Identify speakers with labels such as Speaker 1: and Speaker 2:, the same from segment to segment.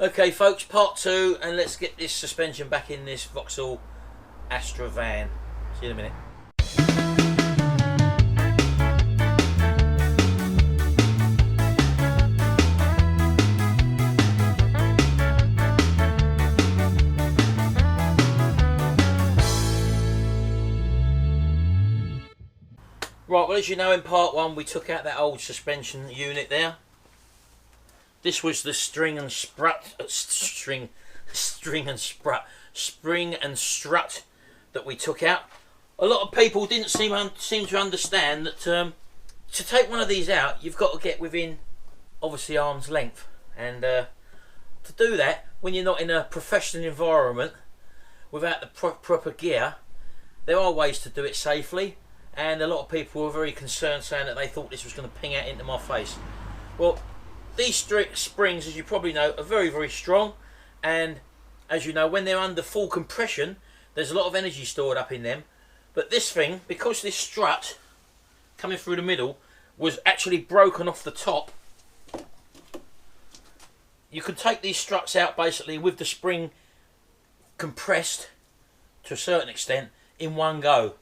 Speaker 1: Okay folks, part 2, and let's get this suspension back in this Vauxhall Astra van. See you in a minute. Right, well, as you know, in part 1 we took out that old suspension unit there. This was the spring and strut that we took out. A lot of people didn't seem to understand that to take one of these out, you've got to get within, obviously, arm's length. And to do that, when you're not in a professional environment, without the proper gear, there are ways to do it safely. And a lot of people were very concerned, saying that they thought this was going to ping out into my face. Well, these springs, as you probably know, are very, very strong, and as you know, when they're under full compression, there's a lot of energy stored up in them. But this thing, because this strut coming through the middle was actually broken off the top, you can take these struts out basically with the spring compressed to a certain extent in one go.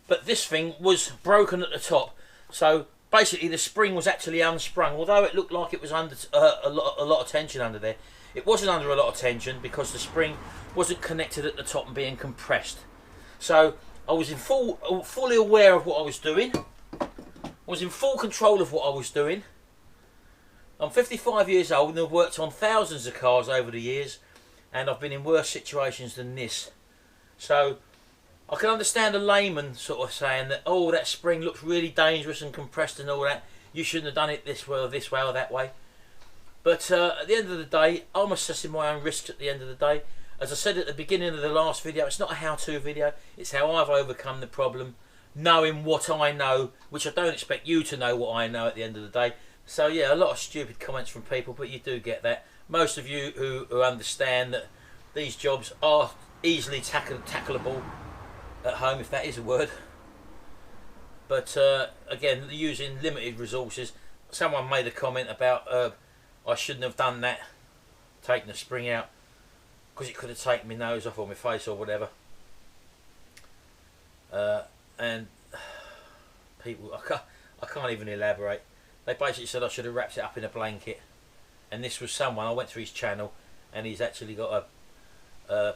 Speaker 1: But this thing was broken at the top, so basically the spring was actually unsprung. Although it looked like it was under a lot of tension under there, it wasn't under a lot of tension because the spring wasn't connected at the top and being compressed. So I was in fully aware of what I was doing. I was in full control of what I was doing. I'm 55 years old and I've worked on thousands of cars over the years, and I've been in worse situations than this. So I can understand a layman sort of saying that, oh, that spring looks really dangerous and compressed and all that. You shouldn't have done it this way or that way. But at the end of the day, I'm assessing my own risks at the end of the day. As I said at the beginning of the last video, it's not a how-to video. It's how I've overcome the problem, knowing what I know, which I don't expect you to know what I know at the end of the day. So yeah, a lot of stupid comments from people, but you do get that. Most of you who understand that these jobs are easily tackleable at home, if that is a word. But again, using limited resources. Someone made a comment about I shouldn't have done that, taking the spring out, because it could have taken my nose off or my face or whatever. And people, I can't even elaborate. They basically said I should have wrapped it up in a blanket. And this was someone, I went through his channel, and he's actually got a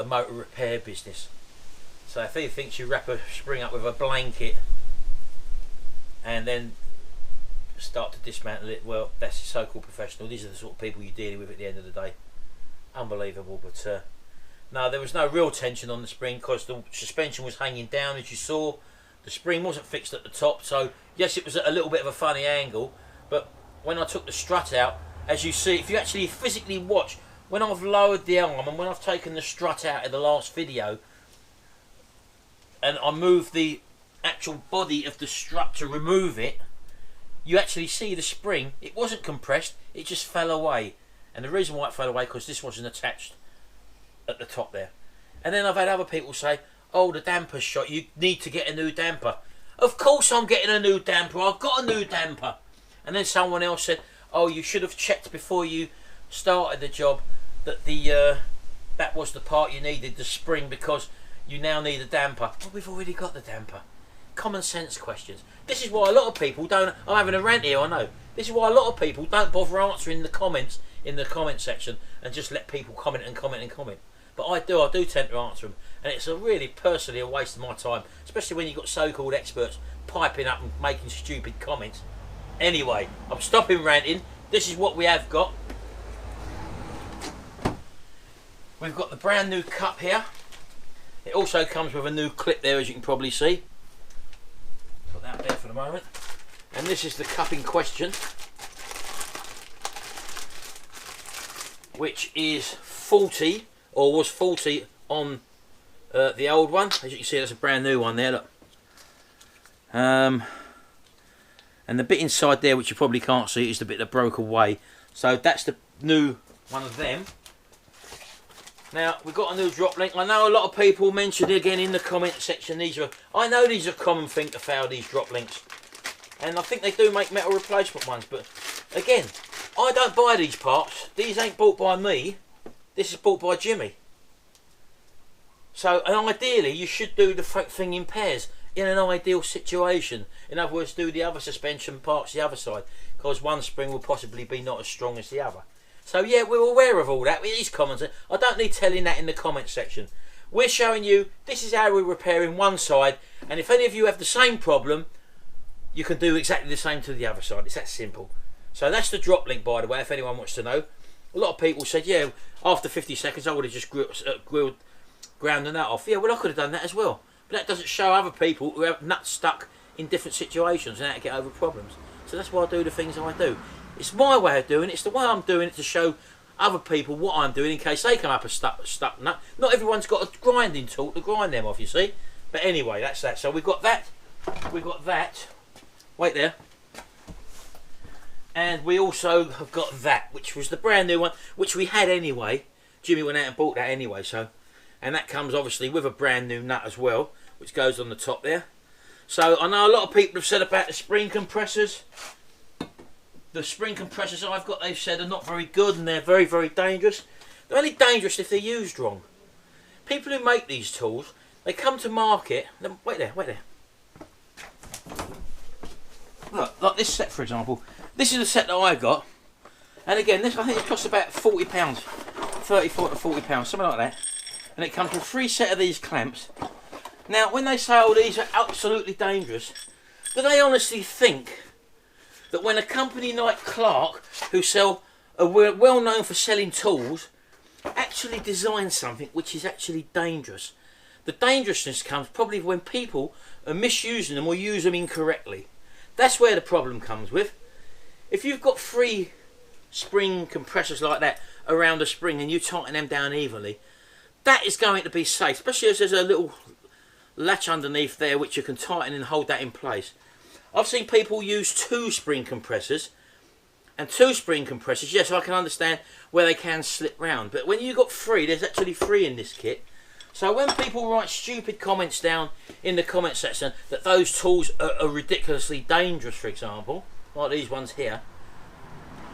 Speaker 1: motor repair business. So if he thinks you wrap a spring up with a blanket and then start to dismantle it, well, that's so-called professional. These are the sort of people you're dealing with at the end of the day. Unbelievable. But no, there was no real tension on the spring because the suspension was hanging down, as you saw. The spring wasn't fixed at the top, so yes, it was at a little bit of a funny angle, but when I took the strut out, as you see, if you actually physically watch, when I've lowered the arm and when I've taken the strut out in the last video, and I move the actual body of the strut to remove it, you actually see the spring. It wasn't compressed, it just fell away. And the reason why it fell away, because this wasn't attached at the top there. And then I've had other people say, oh, the damper's shot, you need to get a new damper. Of course I'm getting a new damper, I've got a new damper. And then someone else said, oh, you should have checked before you started the job that that was the part you needed, the spring, because you now need a damper. Well, we've already got the damper. Common sense questions. This is why a lot of people don't. I'm having a rant here, I know. This is why a lot of people don't bother answering the comments in the comment section and just let people comment and comment and comment. But I do tend to answer them, and it's really personally a waste of my time, especially when you've got so-called experts piping up and making stupid comments. Anyway, I'm stopping ranting. This is what we have got. We've got the brand new cup here. It also comes with a new clip there, as you can probably see. Put that there for the moment. And this is the cup in question, which is faulty, or was faulty on the old one. As you can see, that's a brand new one there, look. And the bit inside there, which you probably can't see, is the bit that broke away. So that's the new one of them. Now, we've got a new drop link. I know a lot of people mentioned again in the comment section, I know these are a common thing to fail, these drop links. And I think they do make metal replacement ones, but again, I don't buy these parts. These ain't bought by me. This is bought by Jimmy. So, and ideally, you should do the thing in pairs in an ideal situation. In other words, do the other suspension parts the other side, because one spring will possibly be not as strong as the other. So yeah, we're aware of all that. It is common. I don't need telling that in the comment section. We're showing you this is how we're repairing one side, and if any of you have the same problem, you can do exactly the same to the other side. It's that simple. So that's the drop link, by the way, if anyone wants to know. A lot of people said, yeah, after 50 seconds I would have just ground the nut off. Yeah, well, I could have done that as well. But that doesn't show other people who have nuts stuck in different situations and how to get over problems. So that's why I do the things I do. It's my way of doing it. It's the way I'm doing it to show other people what I'm doing in case they come up a stuck nut. Not everyone's got a grinding tool to grind them off, you see. But anyway, that's that. So we've got that. We've got that. Wait there. And we also have got that, which was the brand new one, which we had anyway. Jimmy went out and bought that anyway, so. And that comes obviously with a brand new nut as well, which goes on the top there. So I know a lot of people have said about the spring compressors. The spring compressors I've got, they've said, are not very good and they're very, very dangerous. They're only dangerous if they're used wrong. People who make these tools, they come to market. Wait there, wait there. Look, like this set, for example. This is the set that I got. And again, this I think it costs about £40. 34 to £40, something like that. And it comes with 3 sets of these clamps. Now, when they say, oh, these are absolutely dangerous, do they honestly think that when a company like Clark, who are well known for selling tools, actually design something which is actually dangerous? The dangerousness comes probably when people are misusing them or use them incorrectly. That's where the problem comes with. If you've got 3 spring compressors like that around a spring and you tighten them down evenly, that is going to be safe, especially as there's a little latch underneath there which you can tighten and hold that in place. I've seen people use 2 spring compressors, and 2 spring compressors, yes, I can understand where they can slip round, but when you've got 3, there's actually 3 in this kit. So when people write stupid comments down in the comment section that those tools are ridiculously dangerous, for example, like these ones here,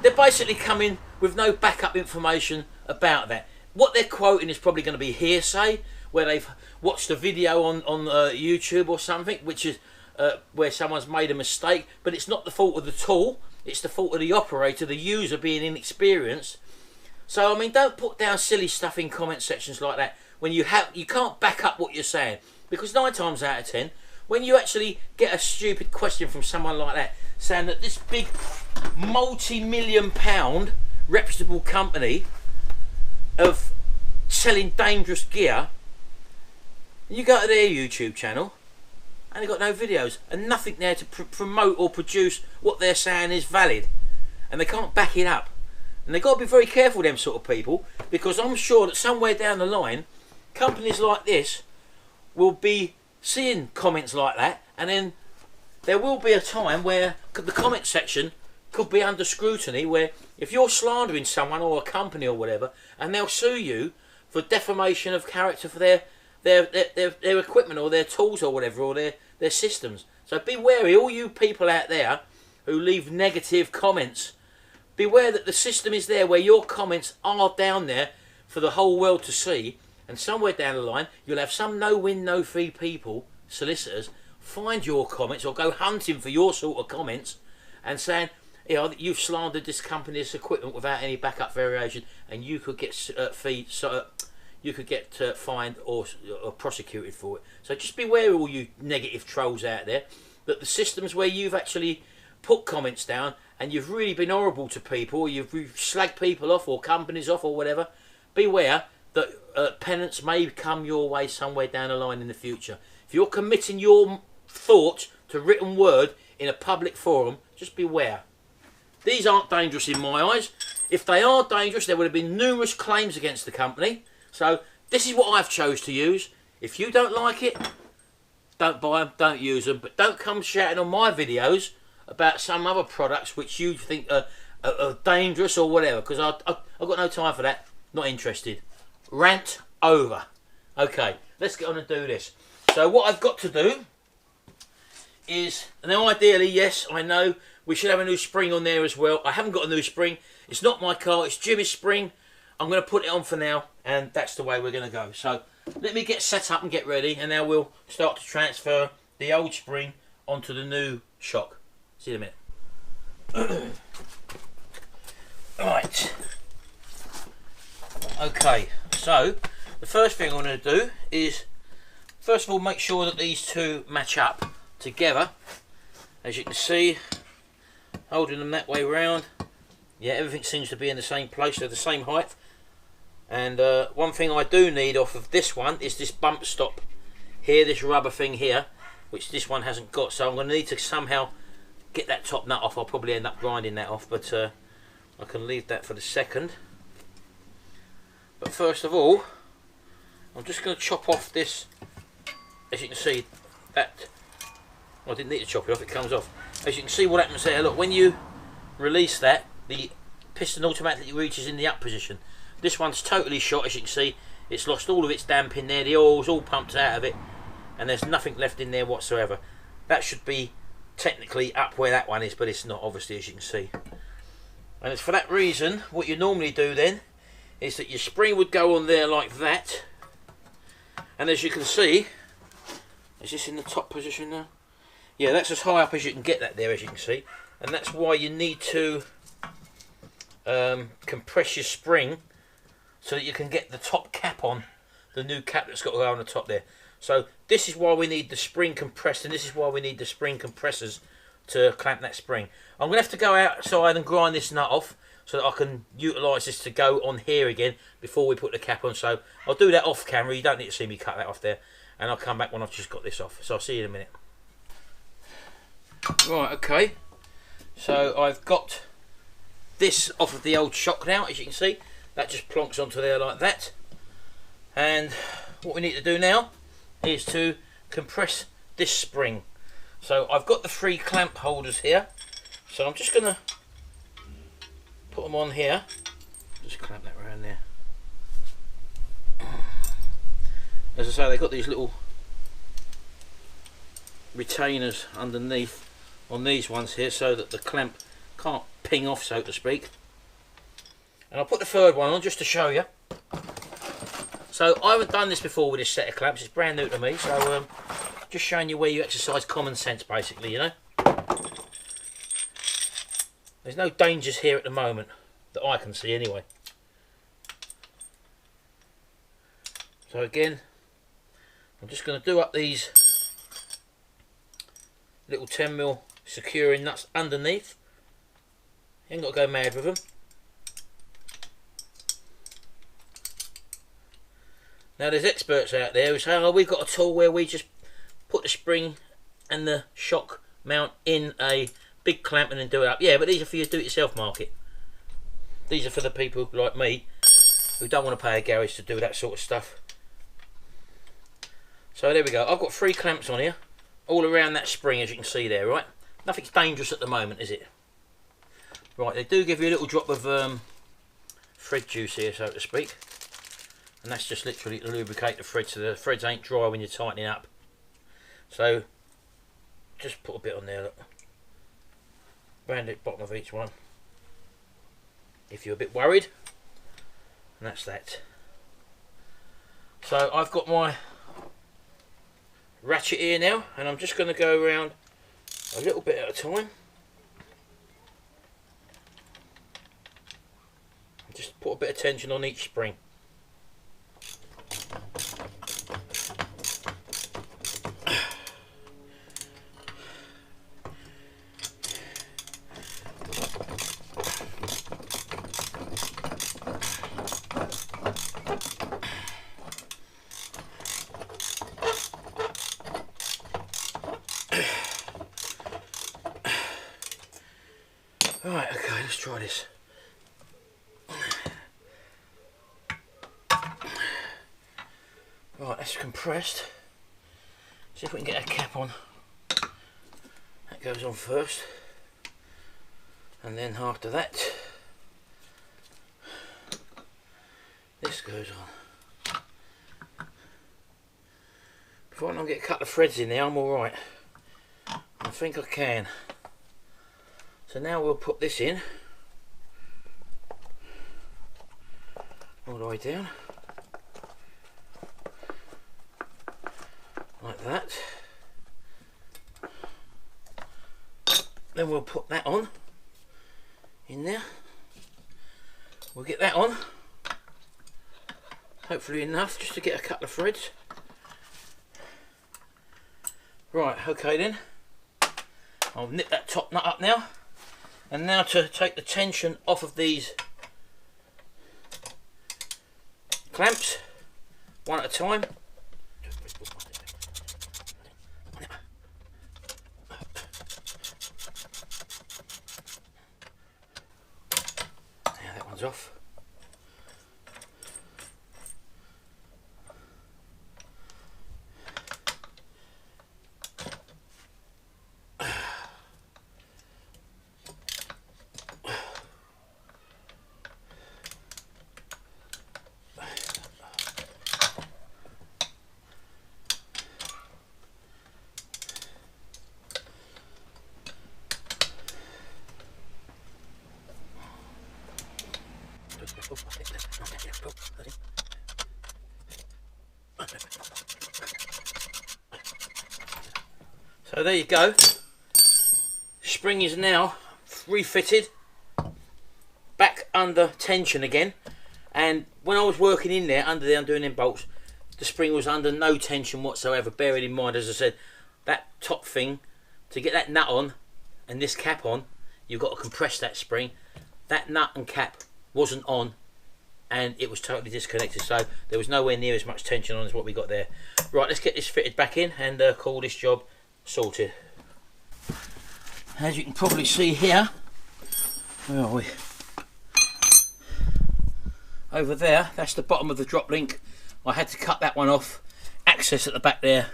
Speaker 1: they're basically coming with no backup information about that. What they're quoting is probably going to be hearsay, where they've watched a video on YouTube or something, which is where someone's made a mistake, but it's not the fault of the tool, it's the fault of the operator, the user being inexperienced. So I mean, don't put down silly stuff in comment sections like that when you can't back up what you're saying, because 9 times out of 10, when you actually get a stupid question from someone like that saying that this big multi-million-pound reputable company of selling dangerous gear, you go to their YouTube channel and they've got no videos and nothing there to promote or produce what they're saying is valid, and they can't back it up. And they've got to be very careful, them sort of people, because I'm sure that somewhere down the line companies like this will be seeing comments like that, and then there will be a time where the comment section could be under scrutiny, where if you're slandering someone or a company or whatever, and they'll sue you for defamation of character for their equipment or their tools or whatever, or their systems. So be wary, all you people out there who leave negative comments, beware that the system is there where your comments are down there for the whole world to see, and somewhere down the line you'll have some no-win no-fee people, solicitors, find your comments or go hunting for your sort of comments and saying, you know, you've slandered this company's equipment without any backup variation, and you could get fined or prosecuted for it. So just beware, all you negative trolls out there, that the systems where you've actually put comments down and you've really been horrible to people, or you've slagged people off or companies off or whatever, beware that penance may come your way somewhere down the line in the future. If you're committing your thoughts to written word in a public forum, just beware. These aren't dangerous in my eyes. If they are dangerous, there would have been numerous claims against the company. So this is what I've chose to use. If you don't like it, don't buy them, don't use them. But don't come shouting on my videos about some other products which you think are dangerous or whatever, because I've got no time for that. Not interested. Rant over. Okay, let's get on and do this. So what I've got to do is, and then ideally, yes, I know we should have a new spring on there as well. I haven't got a new spring. It's not my car, it's Jimmy's spring. I'm going to put it on for now, and that's the way we're going to go. So let me get set up and get ready, and now we'll start to transfer the old spring onto the new shock. See you in a minute. Right. Okay, so the first thing I'm going to do is, first of all, make sure that these two match up together. As you can see, holding them that way round, yeah, everything seems to be in the same place, they're the same height. And one thing I do need off of this one is this bump stop here, this rubber thing here, which this one hasn't got, so I'm going to need to somehow get that top nut off. I'll probably end up grinding that off, but I can leave that for the second. But first of all, I'm just going to chop off this. As you can see, that, well, I didn't need to chop it off, it comes off. As you can see what happens there, look, when you release that, the piston automatically reaches in the up position. This one's totally shot, as you can see. It's lost all of its damp in there, the oil's all pumped out of it, and there's nothing left in there whatsoever. That should be technically up where that one is, but it's not, obviously, as you can see. And it's for that reason, what you normally do then, is that your spring would go on there like that, and as you can see, is this in the top position now? Yeah, that's as high up as you can get that there, as you can see, and that's why you need to compress your spring so that you can get the top cap on, the new cap that's got to go on the top there. So this is why we need the spring compressed, and this is why we need the spring compressors to clamp that spring. I'm going to have to go outside and grind this nut off so that I can utilise this to go on here again before we put the cap on. So I'll do that off camera, you don't need to see me cut that off there, and I'll come back when I've just got this off. So I'll see you in a minute. Right, okay, so I've got this off of the old shock now, as you can see. That just plonks onto there like that, and what we need to do now is to compress this spring. So I've got the 3 clamp holders here, so I'm just going to put them on here, just clamp that around there. As I say, they've got these little retainers underneath on these ones here so that the clamp can't ping off, so to speak. And I'll put the third one on just to show you. So I haven't done this before with this set of clamps, it's brand new to me, so just showing you where you exercise common sense basically, you know. There's no dangers here at the moment that I can see anyway. So again, I'm just going to do up these little 10mm securing nuts underneath. You ain't got to go mad with them. Now there's experts out there who say, oh, we've got a tool where we just put the spring and the shock mount in a big clamp and then do it up. Yeah, but these are for your do-it-yourself market. These are for the people like me who don't want to pay a garage to do that sort of stuff. So there we go. I've got 3 clamps on here, all around that spring, as you can see there, right? Nothing's dangerous at the moment, is it? Right, they do give you a little drop of thread juice here, so to speak. And that's just literally to lubricate the threads so the threads ain't dry when you're tightening up. So just put a bit on there, look. Round the bottom of each one if you're a bit worried, and that's that. So I've got my ratchet here now, and I'm just going to go around a little bit at a time. Just put a bit of tension on each spring. Right, okay, let's try this. Right, that's compressed. See if we can get a cap on. That goes on first. And then after that, this goes on. Before I can get a couple of threads in there, I'm alright. I think I can. So now we'll put this in all the way down like that. Then we'll put that on in there. We'll get that on, hopefully enough just to get a couple of threads. Right, okay then, I'll nip that top nut up now, and now to take the tension off of these clamps one at a time. Now that one's off. So there you go. Spring is now refitted back under tension again, and when I was working in there under the undoing them bolts, the spring was under no tension whatsoever. Bearing in mind, as I said, that top thing, to get that nut on and this cap on, you've got to compress that spring. That nut and cap wasn't on, and it was totally disconnected, so there was nowhere near as much tension on as what we got there. Right, let's get this fitted back in and call this job sorted. As you can probably see here, where are we? Over there, that's the bottom of the drop link. I had to cut that one off. Access at the back there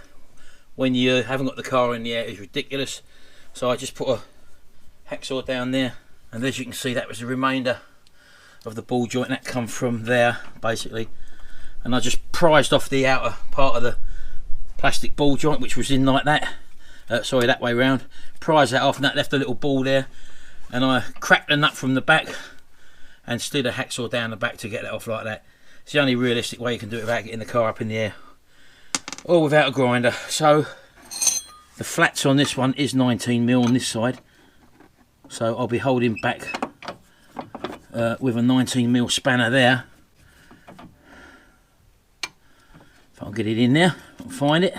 Speaker 1: when you haven't got the car in the air is ridiculous, so I just put a hacksaw down there, and as you can see, that was the remainder of the ball joint that come from there basically, and I just prized off the outer part of the plastic ball joint which was in like that, sorry, that way round. Prized that off, and that left a little ball there, and I cracked the nut from the back and slid a hacksaw down the back to get that off like that. It's the only realistic way you can do it without getting the car up in the air or without a grinder. So the flats on this one is 19mm on this side, so I'll be holding back with a 19mm spanner there. If I'll get it in there, I'll find it.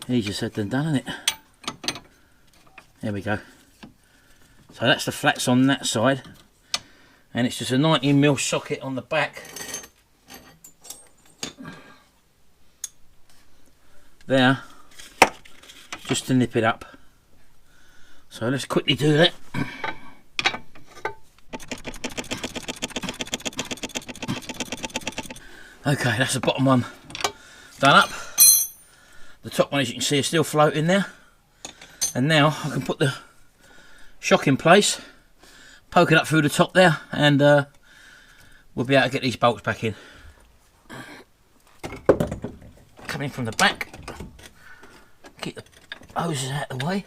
Speaker 1: Easier said than done, isn't it? There we go. So that's the flats on that side, and it's just a 19mm socket on the back there, just to nip it up. So let's quickly do that. Okay, that's the bottom one done up. The top one, as you can see, is still floating there. And now I can put the shock in place, poke it up through the top there, and we'll be able to get these bolts back in. Coming from the back, keep the hoses out of the way.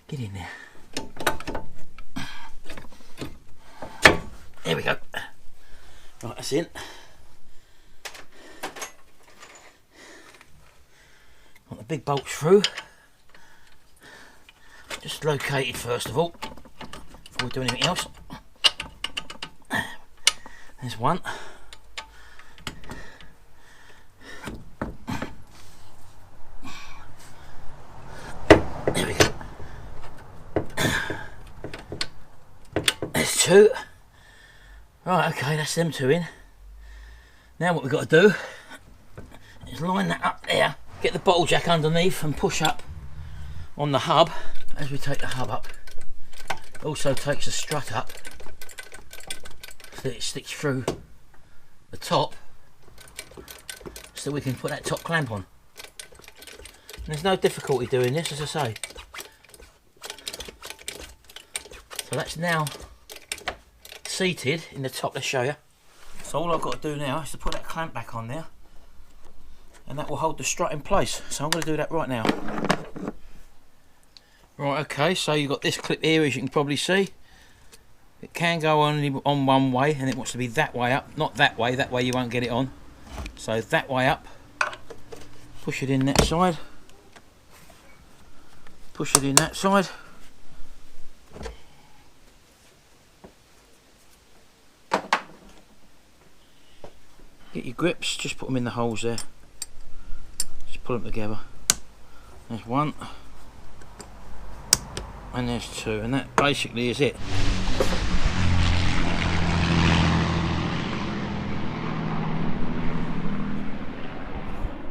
Speaker 1: Get in there. There we go. Right, that's in. Want the big bolts through. Just locate it first of all, before we do anything else. There's one. There we go. There's two. Right, okay, that's them two in. Now what we've got to do is line that up there, get the bottle jack underneath and push up on the hub. As we take the hub up, it also takes the strut up so that it sticks through the top, so we can put that top clamp on. And there's no difficulty doing this, as I say. So that's now seated in the top. Let's show you. So all I've got to do now is to put that clamp back on there, and that will hold the strut in place. So I'm going to do that right now. Right, okay, so you've got this clip here, as you can probably see. It can go only on one way, and it wants to be that way up, not that way you won't get it on. So that way up, push it in that side, push it in that side. Get your grips, just put them in the holes there, just pull them together. There's one, and there's two, and that basically is it.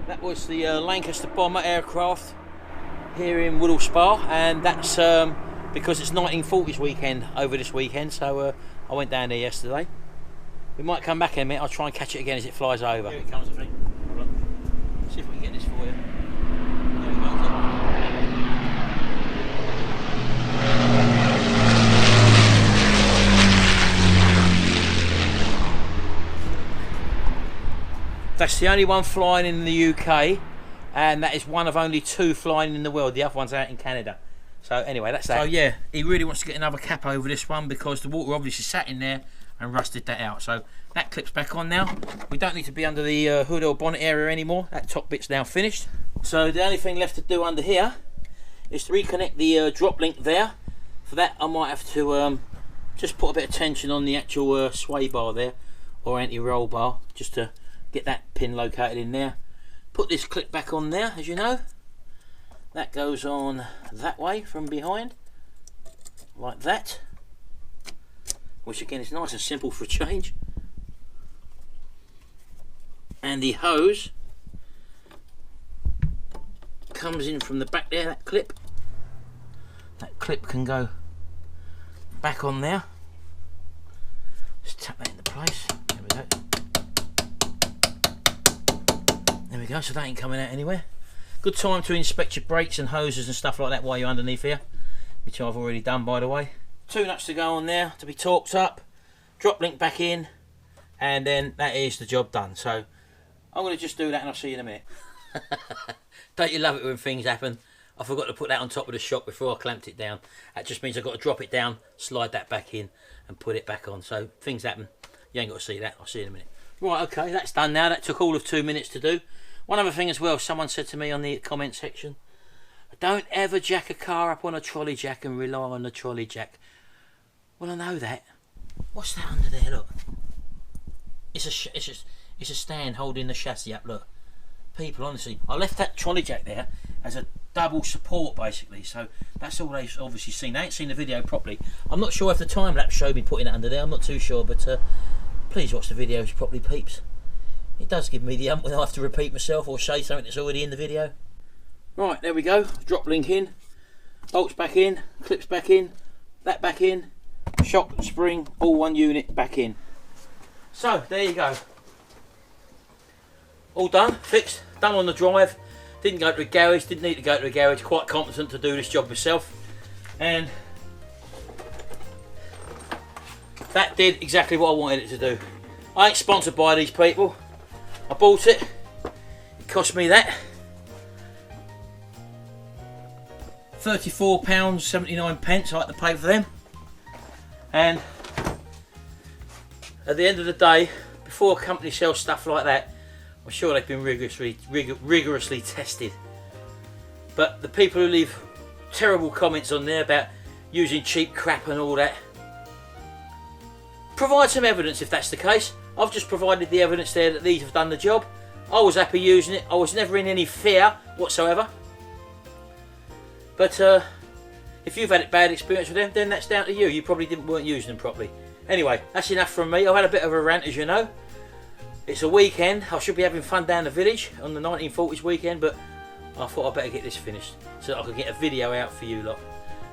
Speaker 1: That was the Lancaster bomber aircraft here in Woodall Spa, and that's because it's 1940s weekend over this weekend, so I went down there yesterday. We might come back in a minute. I'll try and catch it again as it flies over. Here it comes, I think. Hold on. See if we can get this for you. There we go. That's the only one flying in the UK, and that is one of only 2 flying in the world. The other one's out in Canada. So anyway, that's that. So yeah, he really wants to get another cap over this one because the water obviously sat in there and rusted that out. So that clip's back on now. We don't need to be under the hood or bonnet area anymore. That top bit's now finished. So the only thing left to do under here is to reconnect the drop link there. For that I might have to just put a bit of tension on the actual sway bar there, or anti-roll bar, just to get that pin located in there. Put this clip back on there, as you know. That goes on that way from behind, like that. Which again is nice and simple for a change. And the hose comes in from the back there, that clip. That clip can go back on there. Just tap that into place. There we go. There we go, so that ain't coming out anywhere. Good time to inspect your brakes and hoses and stuff like that while you're underneath here, which I've already done, by the way. 2 nuts to go on there to be torqued up, drop link back in, and then that is the job done. So I'm going to just do that and I'll see you in a minute. Don't you love it when things happen? I forgot to put that on top of the shock before I clamped it down. That just means I've got to drop it down, slide that back in and put it back on. So things happen. You ain't got to see that. I'll see you in a minute. Right, okay, that's done now. That took all of 2 minutes to do. One other thing as well, someone said to me on the comment section, don't ever jack a car up on a trolley jack and rely on the trolley jack. Well, I know that. What's that under there? Look, it's a stand holding the chassis up. Look, people, honestly, I left that trolley jack there as a double support basically. So that's all they've obviously seen. They ain't seen the video properly. I'm not sure if the time lapse showed me putting it under there. I'm not too sure, but please watch the videos properly, peeps. It does give me the when I have to repeat myself or say something that's already in the video. Right, there we go. Drop link in, bolts back in, clips back in, that back in. Shock, spring, all one unit back in. So there you go. All done, fixed, done on the drive. Didn't go to a garage, didn't need to go to a garage. Quite competent to do this job myself. And that did exactly what I wanted it to do. I ain't sponsored by these people. I bought it. It cost me that. £34.79 I had to pay for them. And at the end of the day, before a company sells stuff like that, I'm sure they've been rigorously tested. But the people who leave terrible comments on there about using cheap crap and all that, provide some evidence if that's the case. I've just provided the evidence there that these have done the job. I was happy using it. I was never in any fear whatsoever. But if you've had a bad experience with them, then that's down to you. You probably weren't using them properly. Anyway, that's enough from me. I've had a bit of a rant, as you know. It's a weekend. I should be having fun down the village on the 1940s weekend, but I thought I'd better get this finished so that I could get a video out for you lot.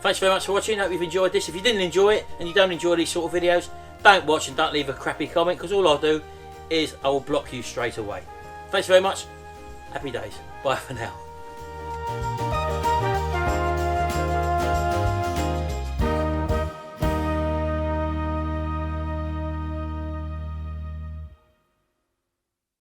Speaker 1: Thanks very much for watching. Hope you've enjoyed this. If you didn't enjoy it and you don't enjoy these sort of videos, don't watch and don't leave a crappy comment, because all I'll do is I will block you straight away. Thanks very much. Happy days. Bye for now.